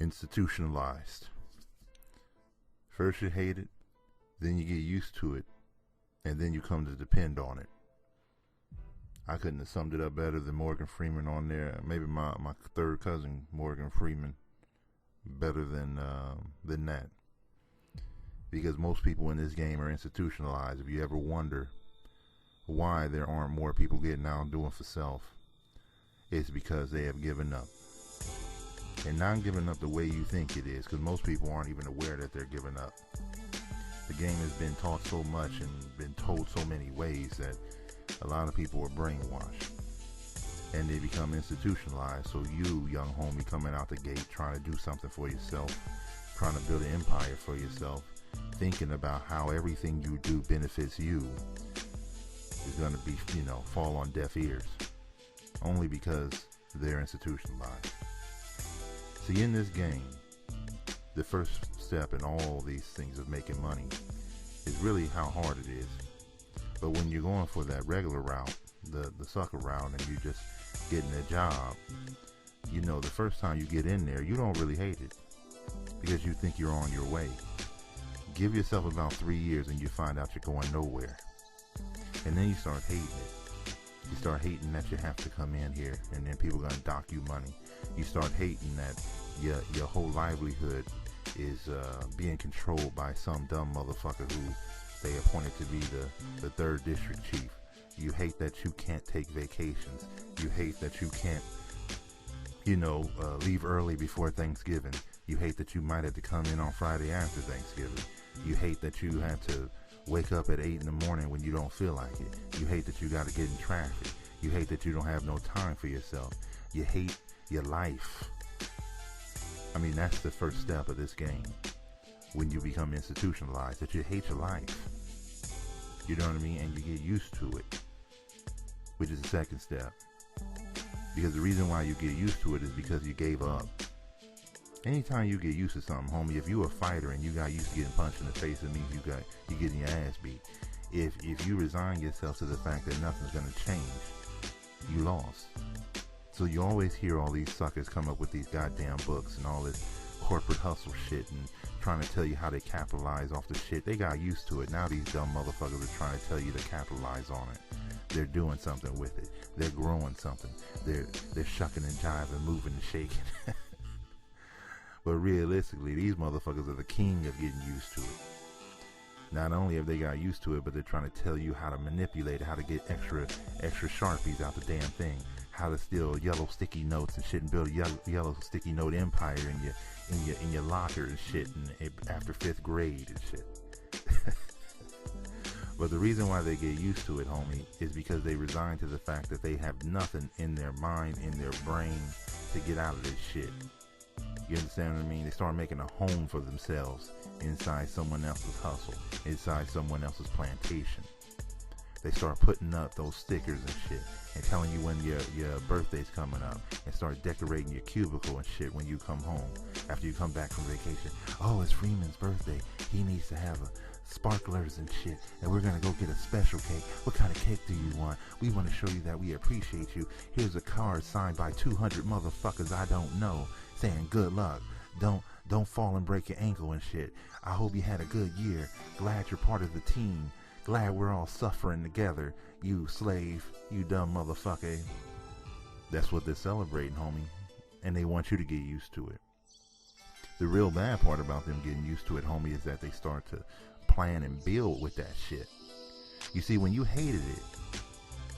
Institutionalized. First you hate it, then you get used to it, and then you come to depend on it. I couldn't have summed it up better than Morgan Freeman on there. Maybe my third cousin, Morgan Freeman, better than that. Because most people in this game are institutionalized. If you ever wonder why there aren't more people getting out and doing for self, it's because they have given up. And not giving up the way you think it is, because most people aren't even aware that they're giving up. The game has been taught so much and been told so many ways that a lot of people are brainwashed. And they become institutionalized. So you, young homie, coming out the gate, trying to do something for yourself, trying to build an empire for yourself, thinking about how everything you do benefits you, is going to be, fall on deaf ears. Only because they're institutionalized. See, in this game, the first step in all these things of making money is really how hard it is. But when you're going for that regular route, the sucker route, and you're just getting a job, the first time you get in there, you don't really hate it because you think you're on your way. Give yourself about 3 years and you find out you're going nowhere. And then you start hating it. You start hating that you have to come in here and then people are going to dock you money. You start hating that your whole livelihood is being controlled by some dumb motherfucker who they appointed to be the 3rd district chief. You hate that you can't take vacations. You hate that you can't, leave early before Thanksgiving. You hate that you might have to come in on Friday after Thanksgiving. You hate that you have to wake up at 8 in the morning when you don't feel like it. You hate that you got to get in traffic. You hate that you don't have no time for yourself. You hate your life. I mean, that's the first step of this game. When you become institutionalized, that you hate your life. You know what I mean? And you get used to it, which is the second step. Because the reason why you get used to it is because you gave up. Anytime you get used to something, homie, if you're a fighter and you got used to getting punched in the face, it means you getting your ass beat. If you resign yourself to the fact that nothing's going to change, you lost. So you always hear all these suckers come up with these goddamn books and all this corporate hustle shit and trying to tell you how they capitalize off the shit. They got used to it. Now these dumb motherfuckers are trying to tell you to capitalize on it. They're doing something with it. They're growing something. They're shucking and jiving, moving and shaking. But realistically, these motherfuckers are the king of getting used to it. Not only have they got used to it, but they're trying to tell you how to manipulate it, how to get extra Sharpies out the damn thing, how to steal yellow sticky notes and shit and build a yellow sticky note empire in your locker and shit and after 5th grade and shit. But the reason why they get used to it, homie, is because they resign to the fact that they have nothing in their mind, in their brain to get out of this shit. You understand what I mean? They start making a home for themselves inside someone else's hustle, inside someone else's plantation. They start putting up those stickers and shit and telling you when your birthday's coming up and start decorating your cubicle and shit when you come home after you come back from vacation. Oh, it's Freeman's birthday. He needs to have sparklers and shit, and we're gonna go get a special cake. What kind of cake do you want? We want to show you that we appreciate you. Here's a card signed by 200 motherfuckers I don't know saying good luck. Don't fall and break your ankle and shit. I hope you had a good year. Glad you're part of the team. Glad we're all suffering together. You slave, you dumb motherfucker. That's what they're celebrating, homie. And they want you to get used to it. The real bad part about them getting used to it, homie, is that they start to plan and build with that shit. You see, when you hated it,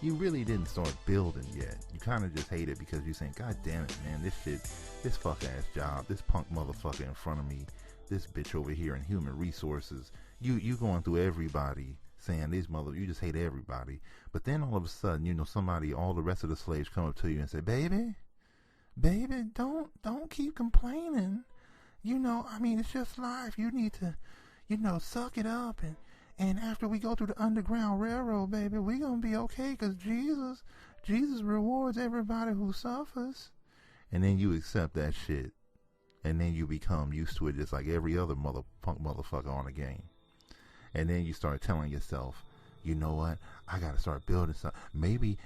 you really didn't start building yet. You kind of just hate it because you're saying, God damn it, man, this fuck-ass job, this punk motherfucker in front of me, this bitch over here in human resources, you going through everybody saying you just hate everybody. But then all of a sudden, somebody, all the rest of the slaves come up to you and say, baby, don't keep complaining. It's just life. You need to, suck it up. And after we go through the Underground Railroad, baby, we gonna be okay because Jesus rewards everybody who suffers. And then you accept that shit. And then you become used to it just like every other punk motherfucker on the game. And then you start telling yourself, you know what? I gotta start building something. Maybe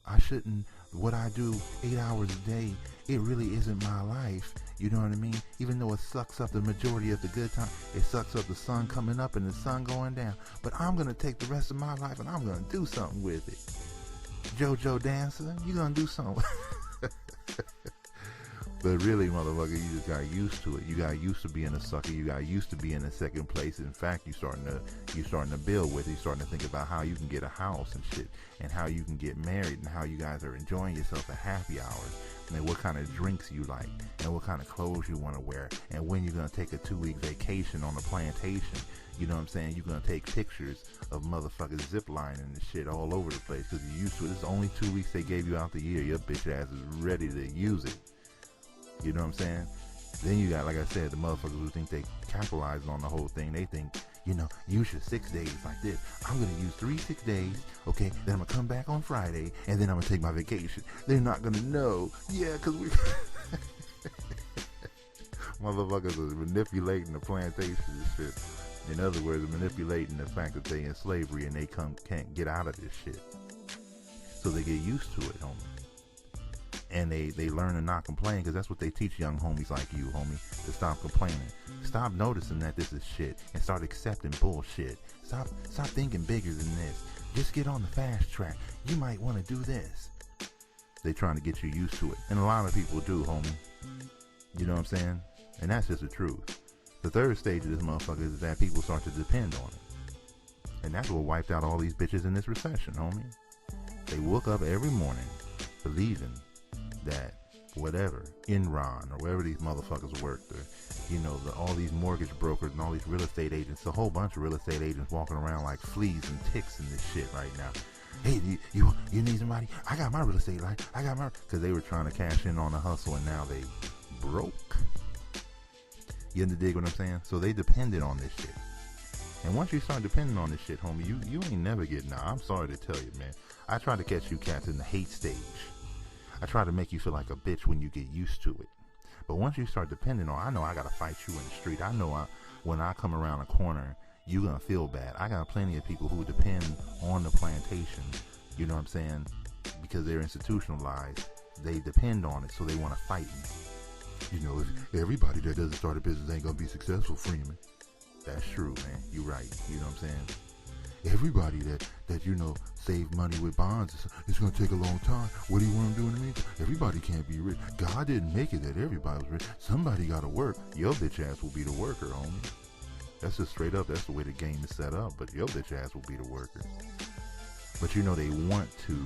I shouldn't what I do 8 hours a day, it really isn't my life. You know what I mean? Even though it sucks up the majority of the good time, it sucks up the sun coming up and the sun going down. But I'm going to take the rest of my life and I'm going to do something with it. JoJo Dancer, you going to do something. But really, motherfucker, you just got used to it. You got used to being a sucker. You got used to being in second place. In fact, you starting to build with it. You starting to think about how you can get a house and shit, and how you can get married, and how you guys are enjoying yourself at happy hours, and what kind of drinks you like, and what kind of clothes you want to wear, and when you're gonna take a 2-week vacation on a plantation. You know what I'm saying? You're gonna take pictures of motherfuckers ziplining and shit all over the place because you're used to it. This is only 2 weeks they gave you out the year. Your bitch ass is ready to use it. You know what I'm saying? Then you got, like I said, the motherfuckers who think they capitalizing on the whole thing. They think, use your 6 days like this. I'm going to use 3 6 days, okay? Then I'm going to come back on Friday, and then I'm going to take my vacation. They're not going to know. Yeah, because we... motherfuckers are manipulating the plantation and shit. In other words, manipulating the fact that they in slavery and they can't get out of this shit. So they get used to it, homie. And they learn to not complain, because that's what they teach young homies like you, homie, to stop complaining. Stop noticing that this is shit and start accepting bullshit. Stop thinking bigger than this. Just get on the fast track. You might want to do this. They trying to get you used to it. And a lot of people do, homie. You know what I'm saying? And that's just the truth. The third stage of this motherfucker is that people start to depend on it. And that's what wiped out all these bitches in this recession, homie. They woke up every morning believing that whatever, Enron or wherever these motherfuckers worked, or, all these mortgage brokers and all these real estate agents, a whole bunch of real estate agents walking around like fleas and ticks in this shit right now. Hey, you need somebody? I got my real estate line. Because they were trying to cash in on the hustle and now they broke. You dig what I'm saying? So they depended on this shit. And once you start depending on this shit, homie, you ain't never getting out. I'm sorry to tell you, man. I try to catch you cats in the hate stage. I try to make you feel like a bitch when you get used to it. But once you start depending on, I know I gotta fight you in the street. I know when I come around a corner, you gonna feel bad. I got plenty of people who depend on the plantation, you know what I'm saying? Because they're institutionalized. They depend on it, so they want to fight me. If everybody that doesn't start a business ain't gonna be successful, Freeman. That's true, man. You're right. You know what I'm saying? Everybody that save money with bonds, it's going to take a long time. What do you want them doing to me? Everybody can't be rich. God didn't make it that everybody was rich. Somebody got to work. Your bitch ass will be the worker, homie. That's just straight up. That's the way the game is set up. But your bitch ass will be the worker. But they want to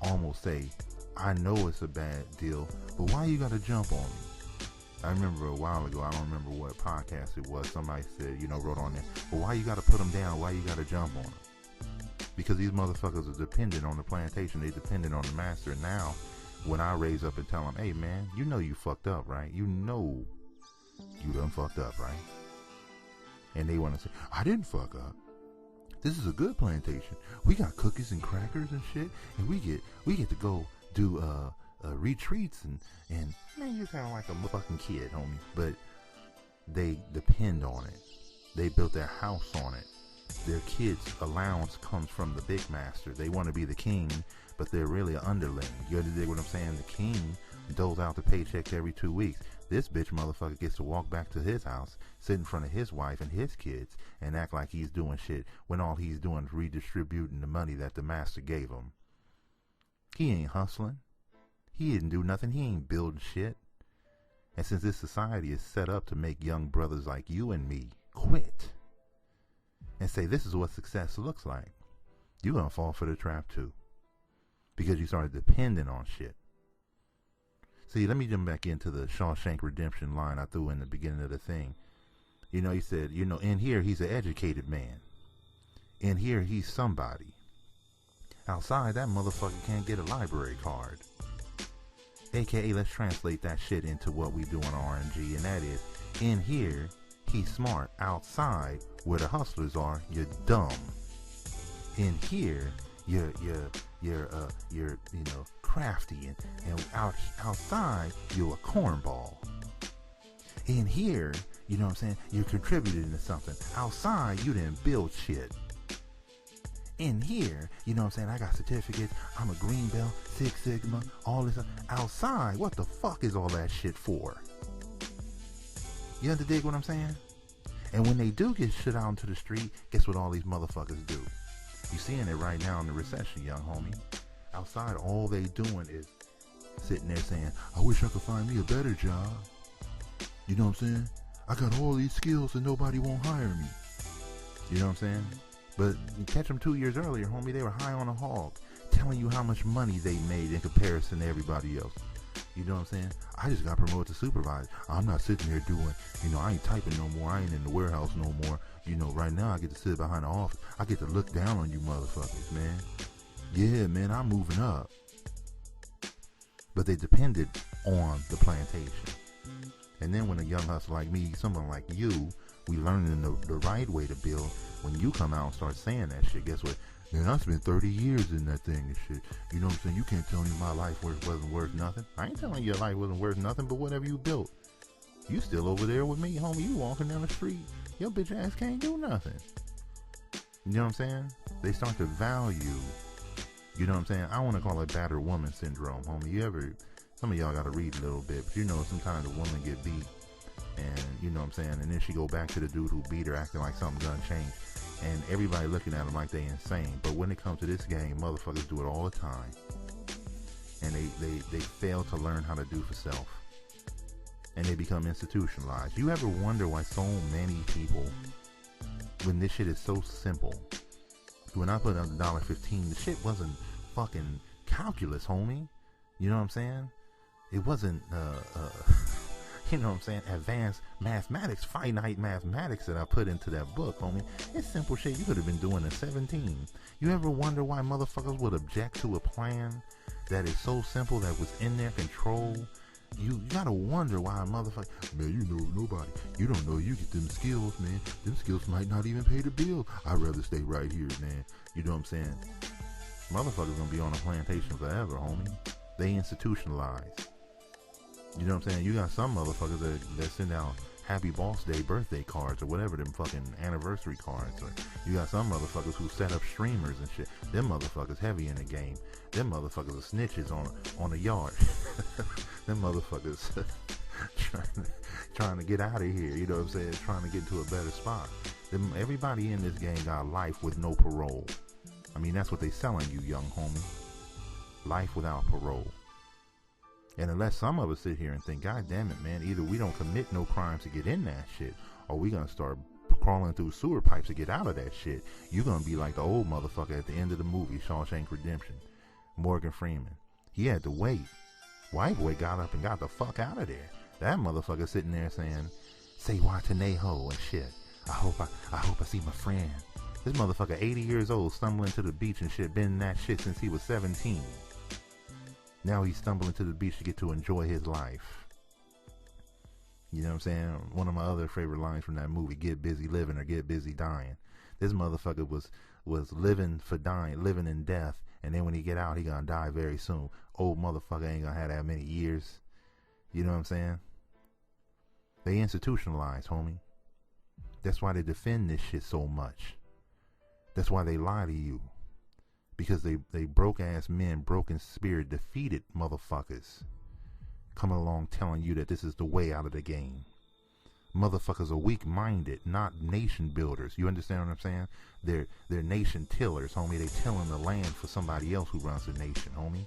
almost say, I know it's a bad deal, but why you got to jump on me? I remember a while ago, I don't remember what podcast it was, somebody said, wrote on there, well, why you got to put them down? Why you got to jump on them? Because these motherfuckers are dependent on the plantation. They dependent on the master. Now, when I raise up and tell them, hey, man, you fucked up, right? You know you done fucked up, right? And they want to say, I didn't fuck up. This is a good plantation. We got cookies and crackers and shit, and we get to go do retreats and man, you sound like a fucking kid, homie. But they depend on it. They built their house on it. Their kids' allowance comes from the big master. They want to be the king, but they're really an underling. You understand what I'm saying? The king doles out the paychecks every 2 weeks. This bitch motherfucker gets to walk back to his house, sit in front of his wife and his kids, and act like he's doing shit when all he's doing is redistributing the money that the master gave him. He ain't hustling. He didn't do nothing. He ain't building shit. And since this society is set up to make young brothers like you and me quit and say this is what success looks like, you're going to fall for the trap too. Because you started depending on shit. See, let me jump back into the Shawshank Redemption line I threw in the beginning of the thing. He said, in here he's an educated man. In here he's somebody. Outside, that motherfucker can't get a library card. AKA, let's translate that shit into what we do on RNG, and that is, in here, he's smart. Outside, where the hustlers are, you're dumb. In here, you're crafty, and outside, you're a cornball. In here, you know what I'm saying, you're contributing to something. Outside, you didn't build shit. in here, you know what I'm saying, I got certificates, I'm a green belt, Six Sigma, all this. Outside, what the fuck is all that shit for? You understand what I'm saying? And when they do get shit out into the street, guess what all these motherfuckers do? You seeing it right now in the recession, young homie. Outside, all they doing is sitting there saying, I wish I could find me a better job. You know what I'm saying? I got all these skills and nobody won't hire me. You know what I'm saying? But you catch them 2 years earlier, homie, they were high on a hog, telling you how much money they made in comparison to everybody else. You know what I'm saying? I just got promoted to supervisor. I'm not sitting there doing, I ain't typing no more. I ain't in the warehouse no more. Right now I get to sit behind the office. I get to look down on you motherfuckers, man. Yeah, man, I'm moving up. But they depended on the plantation. And then when a young hustler like me, someone like you, we learning the right way to build. When you come out and start saying that shit, guess what? Man, I spent 30 years in that thing and shit. You know what I'm saying? You can't tell me my life wasn't worth nothing. I ain't telling you your life wasn't worth nothing, but whatever you built. You still over there with me, homie. You walking down the street. Your bitch ass can't do nothing. You know what I'm saying? They start to value, you know what I'm saying? I want to call it battered woman syndrome, homie. Some of y'all got to read a little bit, but sometimes the woman get beat. And you know what I'm saying? And then she go back to the dude who beat her acting like something gonna change. And everybody looking at them like they insane. But when it comes to this game, motherfuckers do it all the time. And they fail to learn how to do for self. And they become institutionalized. You ever wonder why so many people, when this shit is so simple, when I put up $1.15, the shit wasn't fucking calculus, homie. You know what I'm saying? It wasn't, you know what I'm saying, advanced mathematics, finite mathematics that I put into that book, homie. It's simple shit you could have been doing at 17. You ever wonder why motherfuckers would object to a plan that is so simple that was in their control? You gotta wonder why a motherfucker, man, nobody, you don't know, you get them skills, man. Them skills might not even pay the bill. I'd rather stay right here, man. You know what I'm saying? Motherfuckers gonna be on a plantation forever, homie. They institutionalized. You know what I'm saying? You got some motherfuckers that send out happy boss day birthday cards or whatever, them fucking anniversary cards. Or you got some motherfuckers who set up streamers and shit. Them motherfuckers heavy in the game. Them motherfuckers are snitches on the yard. Them motherfuckers trying to get out of here. You know what I'm saying? Trying to get to a better spot. Everybody in this game got life with no parole. I mean, that's what they selling you, young homie. Life without parole. And unless some of us sit here and think, God damn it, man, either we don't commit no crimes to get in that shit, or we gonna start crawling through sewer pipes to get out of that shit. You're gonna be like the old motherfucker at the end of the movie, Shawshank Redemption, Morgan Freeman. He had to wait. White boy got up and got the fuck out of there. That motherfucker sitting there saying, say Wataneho and shit. I hope I see my friend. This motherfucker 80 years old, stumbling to the beach and shit, been in that shit since he was 17. Now he's stumbling to the beach to get to enjoy his life. You know what I'm saying? One of my other favorite lines from that movie, get busy living or get busy dying. This motherfucker was living for dying, living in death, and then when he get out, he gonna die very soon. Old motherfucker ain't gonna have that many years. You know what I'm saying? They institutionalized, homie. That's why they defend this shit so much. That's why they lie to you. Because they broke-ass men, broken spirit, defeated motherfuckers coming along telling you that this is the way out of the game. Motherfuckers are weak-minded, not nation builders. You understand what I'm saying? They're nation tillers, homie. They tilling the land for somebody else who runs the nation, homie.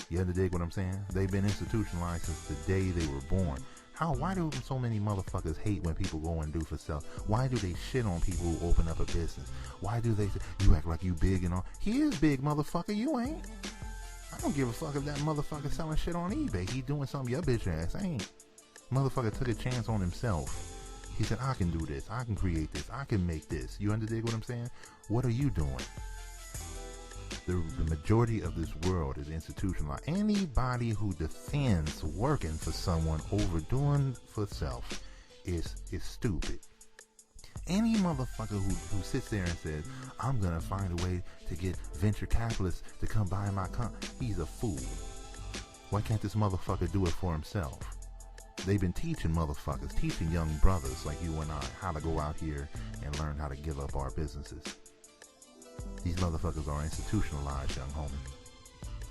You understand what I'm saying? They've been institutionalized since the day they were born. Why do so many motherfuckers hate when people go and do for self? Why do they shit on people who open up a business? Why do they say, you act like you big and all? He is big, motherfucker. You ain't. I don't give a fuck if that motherfucker selling shit on eBay. He doing something your bitch ass ain't. Motherfucker took a chance on himself. He said, I can do this. I can create this. I can make this. You understand what I'm saying? What are you doing? The majority of this world is institutionalized. Anybody who defends working for someone over doing for self is stupid. Any motherfucker who sits there and says, I'm going to find a way to get venture capitalists to come buy my company, he's a fool. Why can't this motherfucker do it for himself? They've been teaching motherfuckers, teaching young brothers like you and I how to go out here and learn how to give up our businesses. These motherfuckers are institutionalized, young homie.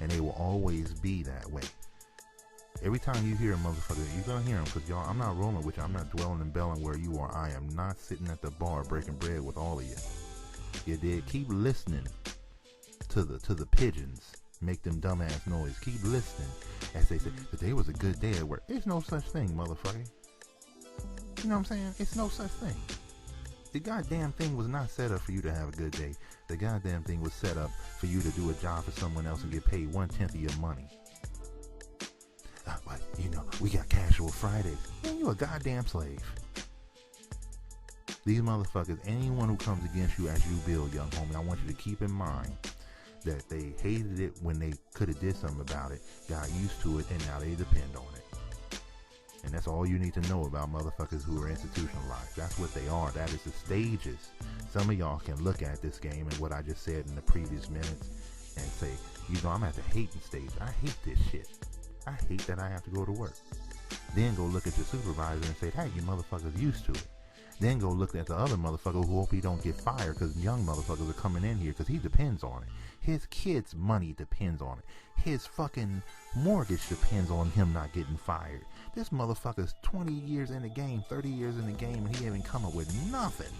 And they will always be that way. Every time you hear a motherfucker, you're going to hear them, because y'all, I'm not rolling with you. I'm not dwelling and belling where you are. I am not sitting at the bar breaking bread with all of you. You did. Keep listening to the pigeons make them dumbass noise. Keep listening as they say, today was a good day at work. There's no such thing, motherfucker. You know what I'm saying? It's no such thing. The goddamn thing was not set up for you to have a good day. The goddamn thing was set up for you to do a job for someone else and get paid 1/10 of your money. But, you know, we got casual Fridays. Man, you a goddamn slave. These motherfuckers, anyone who comes against you as you build, young homie, I want you to keep in mind that they hated it when they could have did something about it, got used to it, and now they depend on it. And that's all you need to know about motherfuckers who are institutionalized. That's what they are. That is the stages. Some of y'all can look at this game and what I just said in the previous minutes and say, you know, I'm at the hating stage. I hate this shit. I hate that I have to go to work. Then go look at your supervisor and say, hey, you motherfuckers used to it. Then go look at the other motherfucker who hope he don't get fired because young motherfuckers are coming in here because he depends on it. His kid's money depends on it. His fucking mortgage depends on him not getting fired. This motherfucker's 20 years in the game, 30 years in the game, and he haven't come up with nothing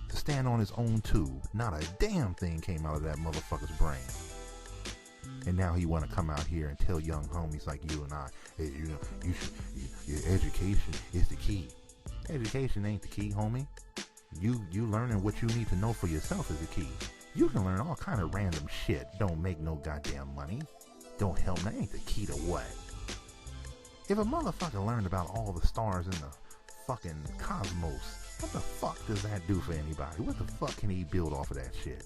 to stand on his own tube. Not a damn thing came out of that motherfucker's brain. And now he want to come out here and tell young homies like you and I, hey, you know, your education is the key. Education ain't the key, homie. You learning what you need to know for yourself is the key. You can learn all kind of random shit. Don't make no goddamn money. Don't help. That ain't the key to what? If a motherfucker learned about all the stars in the fucking cosmos, what the fuck does that do for anybody? What the fuck can he build off of that shit?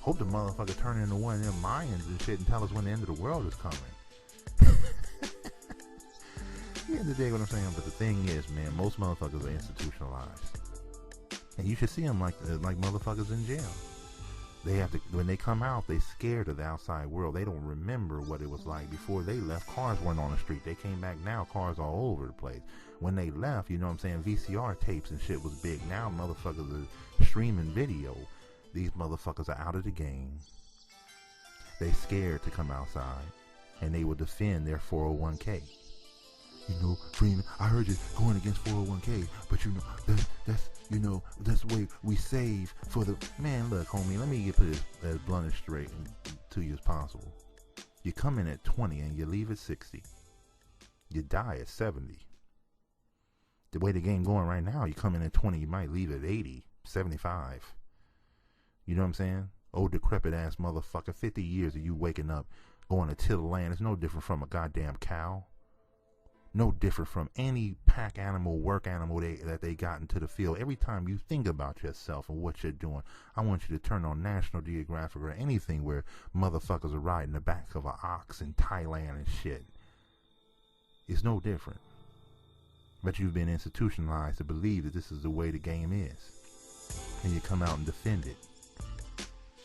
Hope the motherfucker turn into one of them Mayans and shit and tell us when the end of the world is coming. You have to dig what I'm saying, but the thing is, man, most motherfuckers are institutionalized. And you should see them like motherfuckers in jail. They have to, when they come out, they scared of the outside world. They don't remember what it was like before they left. Cars weren't on the street. They came back now, cars all over the place. When they left, you know what I'm saying, VCR tapes and shit was big. Now motherfuckers are streaming video. These motherfuckers are out of the game. They scared to come outside, and they will defend their 401k. You know, Freeman, I heard you going against 401k, but you know, that's the way we save for the... Man, look, homie, let me put it as blunt and straight to you as possible. You come in at 20 and you leave at 60. You die at 70. The way the game going right now, you come in at 20, you might leave at 80, 75. You know what I'm saying? Old decrepit ass motherfucker, 50 years of you waking up, going to till the land. It's no different from a goddamn cow. No different from any pack animal, work animal that they got into the field. Every time you think about yourself and what you're doing, I want you to turn on National Geographic or anything where motherfuckers are riding the back of an ox in Thailand and shit. It's no different. But you've been institutionalized to believe that this is the way the game is. And you come out and defend it.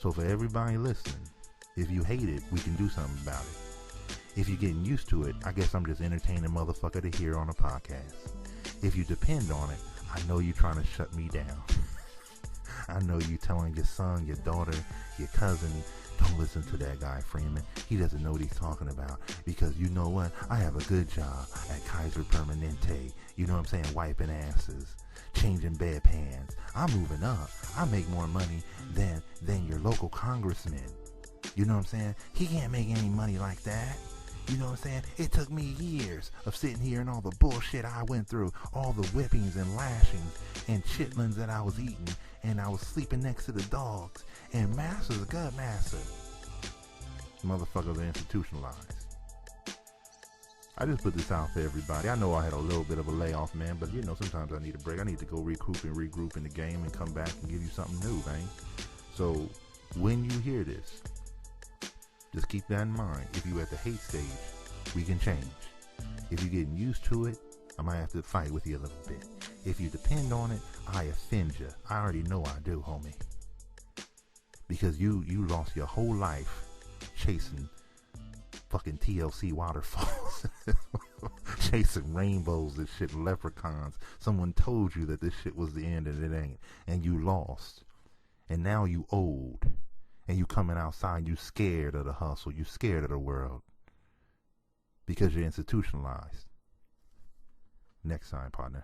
So for everybody listening, if you hate it, we can do something about it. If you're getting used to it, I guess I'm just entertaining motherfucker to hear on a podcast. If you depend on it, I know you're trying to shut me down. I know you telling your son, your daughter, your cousin, don't listen to that guy Freeman. He doesn't know what he's talking about. Because you know what? I have a good job at Kaiser Permanente. You know what I'm saying? Wiping asses. Changing bedpans. I'm moving up. I make more money than your local congressman. You know what I'm saying? He can't make any money like that. You know what I'm saying? It took me years of sitting here and all the bullshit I went through, all the whippings and lashings and chitlins that I was eating, and I was sleeping next to the dogs, and master's a good master. Motherfuckers are institutionalized. I just put this out for everybody. I know I had a little bit of a layoff, man, but you know, sometimes I need a break. I need to go recoup and regroup in the game and come back and give you something new, man. So when you hear this, just keep that in mind. If you at the hate stage, we can change. If you're getting used to it, I might have to fight with you a little bit. If you depend on it, I offend you. I already know I do, homie. Because you lost your whole life chasing fucking TLC waterfalls. Chasing rainbows and shit, leprechauns. Someone told you that this shit was the end and it ain't. And you lost. And now you old. And you coming outside, you scared of the hustle. You scared of the world. Because you're institutionalized. Next sign, partner.